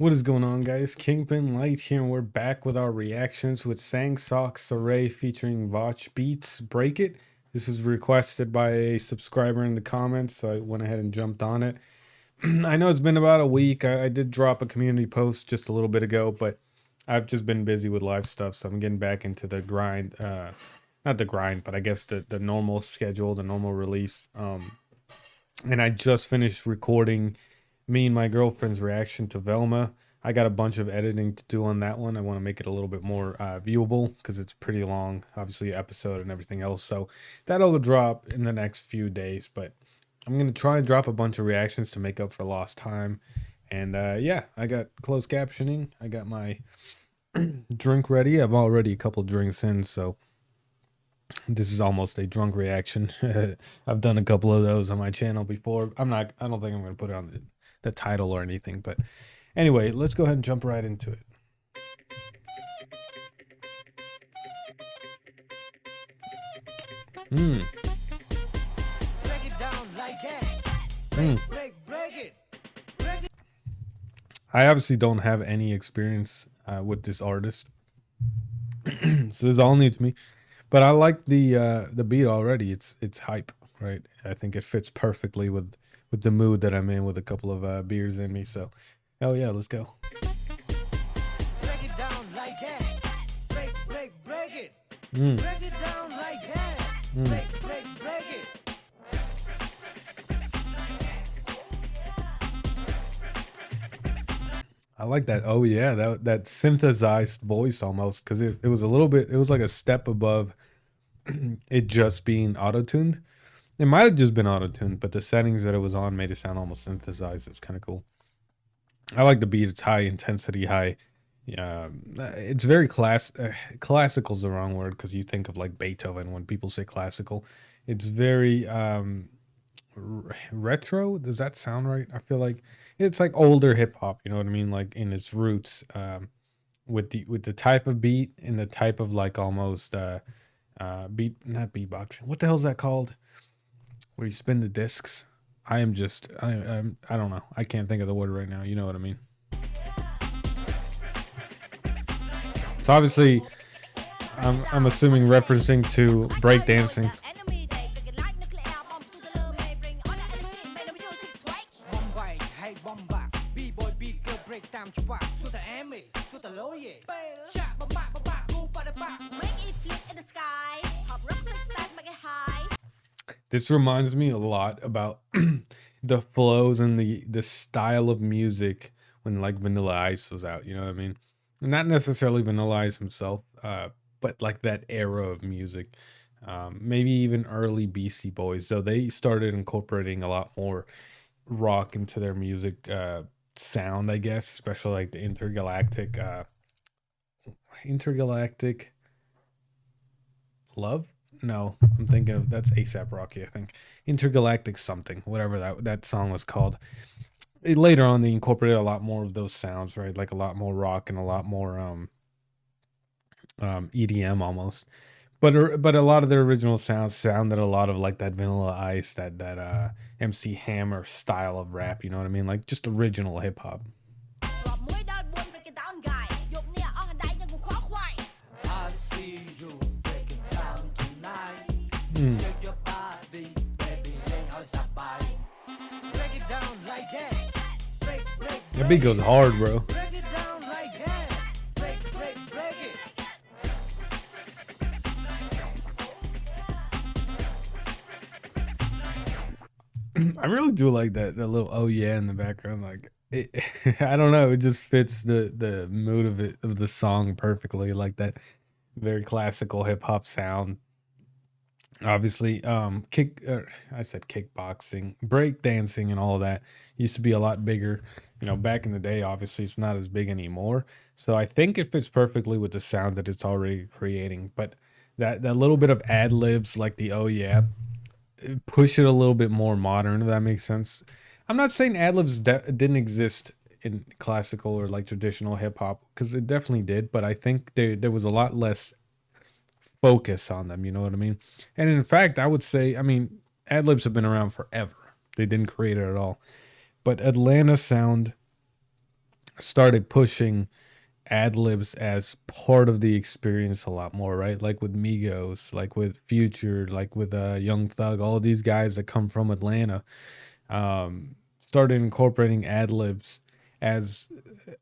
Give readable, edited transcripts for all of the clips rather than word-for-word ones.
What is going on, guys? Kingpin Light here, and we're back with our reactions with Sang Sok Serey featuring Voch Beats Break It. This was requested by a subscriber in the comments, so I went ahead and jumped on it. I know it's been about a week. I did drop a community post just a little bit ago, but I've just been busy with live stuff, so I'm getting back into the grind. Not the grind, but I guess the normal schedule, the normal release. And I just finished recording me and my girlfriend's reaction to Velma. I got a bunch of editing to do on that one. I want to make it a little bit more viewable because it's pretty long, obviously, episode and everything else. So that'll drop in the next few days. But I'm going to try and drop a bunch of reactions to make up for lost time. And yeah, I got closed captioning. I got my drink ready. I'm already a couple drinks in, so this is almost a drunk reaction. I've done a couple of those on my channel before. I don't think I'm going to put it on the title or anything, but anyway, let's go ahead and jump right into it. Mm. I obviously don't have any experience with this artist, so this is all new to me. But I like the beat already. It's hype, right? I think it fits perfectly with the mood that I'm in with a couple of beers in me. So, hell yeah, let's go. Break it down like that. Break it. Mm. Break it down like that. Break it. I like that. Oh yeah, that synthesized voice almost, because it was a little bit. It was like a step above it just being auto-tuned. It might have just been auto-tuned, but the settings that it was on made it sound almost synthesized. It's kind of cool. I like the beat. It's high intensity, high. Yeah, it's very classical is the wrong word because you think of like Beethoven when people say classical. It's very retro. Does that sound right? I feel like it's like older hip hop. You know what I mean? Like in its roots, with the type of beat and the type of like almost beat, not beatboxing. What the hell is that called? Where you spin the discs. I don't know. I can't think of the word right now. You know what I mean? So obviously, I'm assuming referencing to breakdancing. This reminds me a lot about the flows and the style of music when like Vanilla Ice was out. You know what I mean? Not necessarily Vanilla Ice himself, but like that era of music. Maybe even early Beastie Boys. So they started incorporating a lot more rock into their music sound, I guess, especially like the intergalactic love. No, I'm thinking of that's ASAP Rocky. I think intergalactic something, whatever that song was called. Later on, they incorporated a lot more of those sounds, right? Like a lot more rock and a lot more EDM almost. But a lot of their original sounds sounded a lot of like that Vanilla Ice, that MC Hammer style of rap. You know what I mean? Like just original hip hop. That beat goes hard, bro. I really do like that little oh yeah in the background. Like it, I don't know, it just fits the mood of the song perfectly. Like that very classical hip hop sound. Obviously, I said kickboxing, break dancing, and all of that used to be a lot bigger. You know, back in the day, obviously, it's not as big anymore. So I think it fits perfectly with the sound that it's already creating. But that little bit of ad libs, like the oh yeah, push it a little bit more modern. If that makes sense. I'm not saying ad libs didn't exist in classical or like traditional hip hop because it definitely did. But I think there was a lot less focus on them, you know what I mean? And in fact, I would say, I mean, ad libs have been around forever. They didn't create it at all. But Atlanta sound started pushing ad libs as part of the experience a lot more, right? Like with Migos, like with Future, like with Young Thug, all of these guys that come from Atlanta, started incorporating ad libs as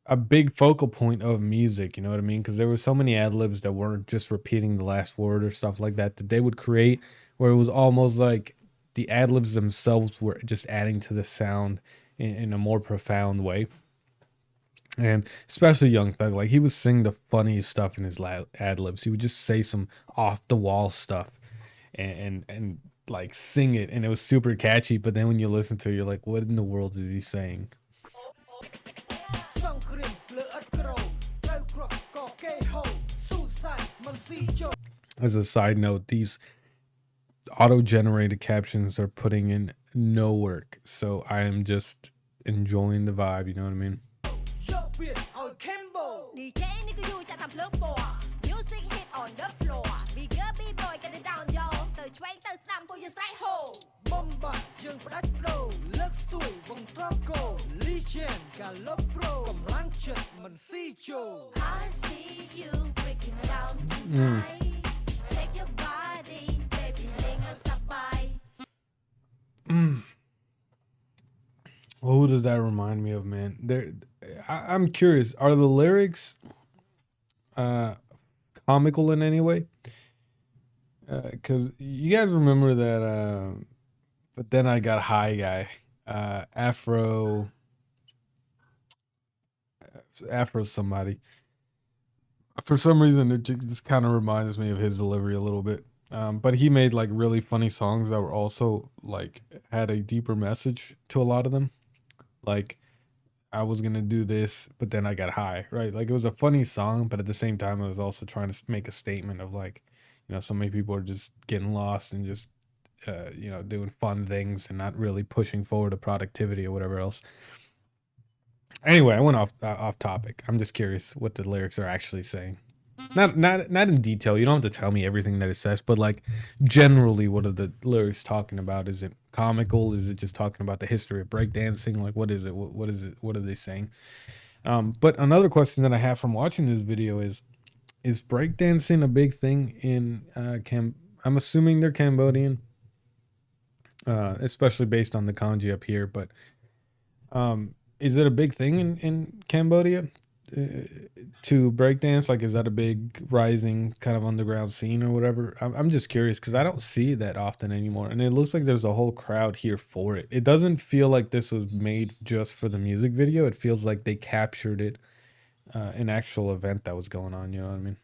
a big focal point of music. You know what I mean? Because there were so many ad libs that weren't just repeating the last word or stuff like that that they would create, where it was almost like the ad libs themselves were just adding to the sound in a more profound way. And especially Young Thug, like he would sing the funniest stuff in his ad libs. He would just say some off the wall stuff and like sing it, and it was super catchy. But then when you listen to it, you're like, what in the world is he saying? As a side note, these auto-generated captions are putting in no work, so I am just enjoying the vibe. You know what I mean? Who does that remind me of, man? I'm curious. Are the lyrics comical in any way? Because you guys remember that, but then I got high guy, Afro somebody. For some reason, it just kind of reminds me of his delivery a little bit. But he made like really funny songs that were also like had a deeper message to a lot of them. Like I was gonna do this, but then I got high, right? Like it was a funny song, but at the same time, it was also trying to make a statement of like, so many people are just getting lost and just, doing fun things and not really pushing forward to productivity or whatever else. Anyway, I went off topic. I'm just curious what the lyrics are actually saying. Not in detail. You don't have to tell me everything that it says, but like generally, what are the lyrics talking about? Is it comical? Is it just talking about the history of breakdancing? Like, what is it? What is it? What are they saying? But another question that I have from watching this video is breakdancing a big thing in I'm assuming they're Cambodian, especially based on the kanji up here. But is it a big thing in Cambodia to breakdance? Like, is that a big rising kind of underground scene or whatever? I'm just curious because I don't see that often anymore. And it looks like there's a whole crowd here for it. It doesn't feel like this was made just for the music video. It feels like they captured it, an actual event that was going on. You know what I mean?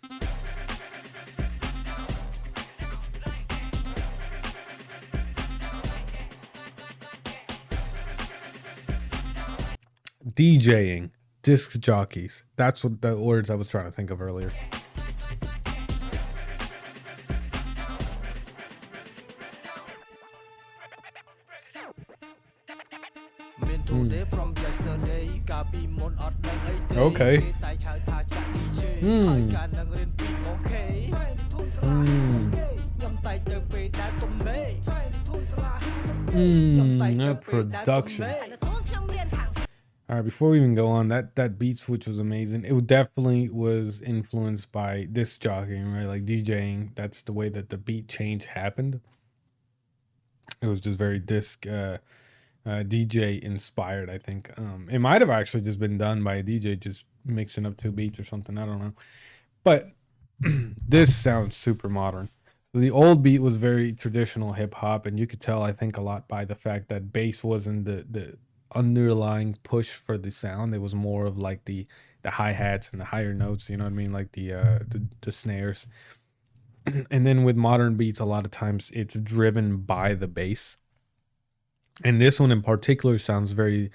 DJing, disc jockeys. That's what the words I was trying to think of earlier. Okay. That production. All right, before we even go on, that Beatz, which was amazing, it definitely was influenced by disc jockeying, right? Like DJing. That's the way that the beat change happened. It was just very disc DJ inspired, I think. It might have actually just been done by a DJ just mixing up two beats or something. I don't know. But this sounds super modern. So the old beat was very traditional hip hop, and you could tell, I think, a lot by the fact that bass wasn't the underlying push for the sound. It was more of like the hi-hats and the higher notes, you know what I mean? Like the snares. And then with modern beats, a lot of times it's driven by the bass. And this one in particular sounds very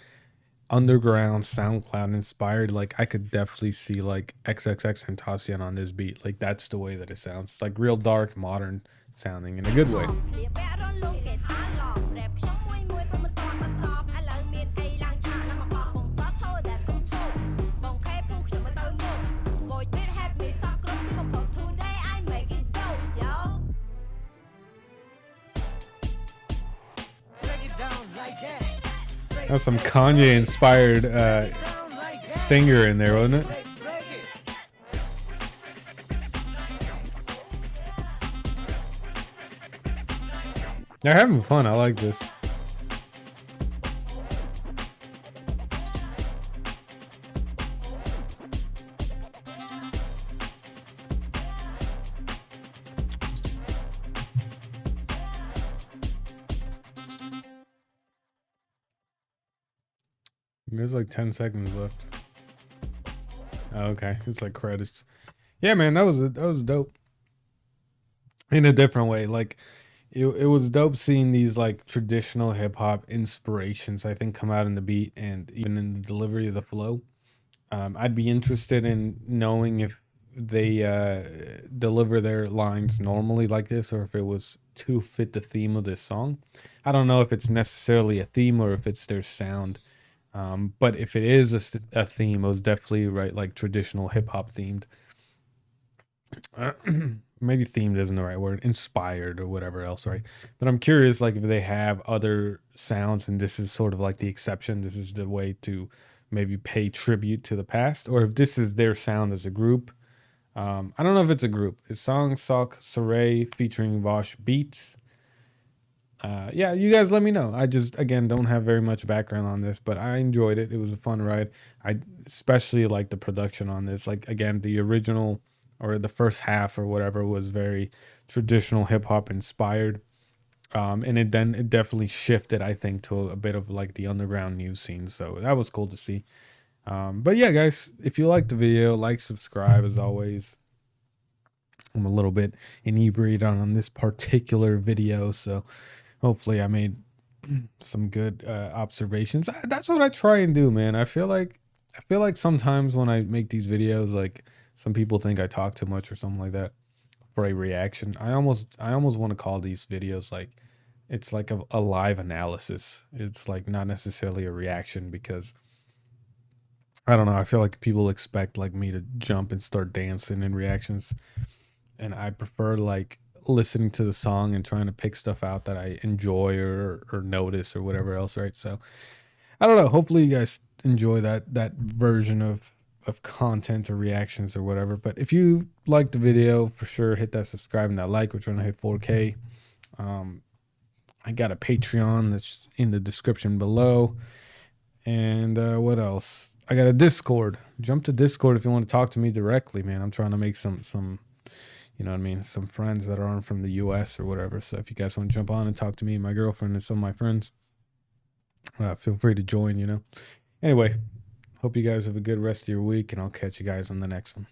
underground, SoundCloud inspired. Like I could definitely see like XXX Tentacion on this beat. Like that's the way that it sounds. It's like real dark, modern sounding in a good way. That's some Kanye inspired stinger in there, wasn't it? break it. They're having fun. I like this. There's like 10 seconds left. Oh, okay, it's like credits. Yeah, man, that was dope. In a different way, like it was dope seeing these like traditional hip hop inspirations. I think come out in the beat and even in the delivery of the flow. I'd be interested in knowing if they deliver their lines normally like this, or if it was to fit the theme of this song. I don't know if it's necessarily a theme or if it's their sound. But if it is a theme, it was definitely right, like traditional hip hop themed. Uh, Maybe themed isn't the right word, inspired or whatever else, right? But I'm curious, like if they have other sounds, and this is sort of like the exception. This is the way to maybe pay tribute to the past, or if this is their sound as a group. I don't know if it's a group. It's Song Sok Serey featuring Voch Beatz. Yeah, you guys let me know. I just again don't have very much background on this, but I enjoyed it. It was a fun ride. I especially like the production on this. Like again, the original or the first half or whatever was very traditional hip hop inspired. And it definitely shifted, I think, to a bit of like the underground news scene. So that was cool to see. But yeah, guys, if you liked the video, like, subscribe as always. I'm a little bit inebriated on this particular video, so hopefully I made some good observations. That's what I try and do, man. I feel like sometimes when I make these videos, like some people think I talk too much or something like that for a reaction. I almost want to call these videos like it's like a live analysis. It's like not necessarily a reaction because I don't know. I feel like people expect like me to jump and start dancing in reactions, and I prefer like listening to the song and trying to pick stuff out that I enjoy or notice or whatever else, right? So I don't know. Hopefully you guys enjoy that version of content or reactions or whatever. But if you liked the video, for sure hit that subscribe and that like. We're trying to hit 4K. Um, I got a Patreon that's in the description below. And what else? I got a Discord. Jump to Discord if you want to talk to me directly, man. I'm trying to make some you know what I mean, some friends that aren't from the US or whatever. So if you guys want to jump on and talk to me, my girlfriend, and some of my friends, feel free to join, you know. Anyway, hope you guys have a good rest of your week, and I'll catch you guys on the next one.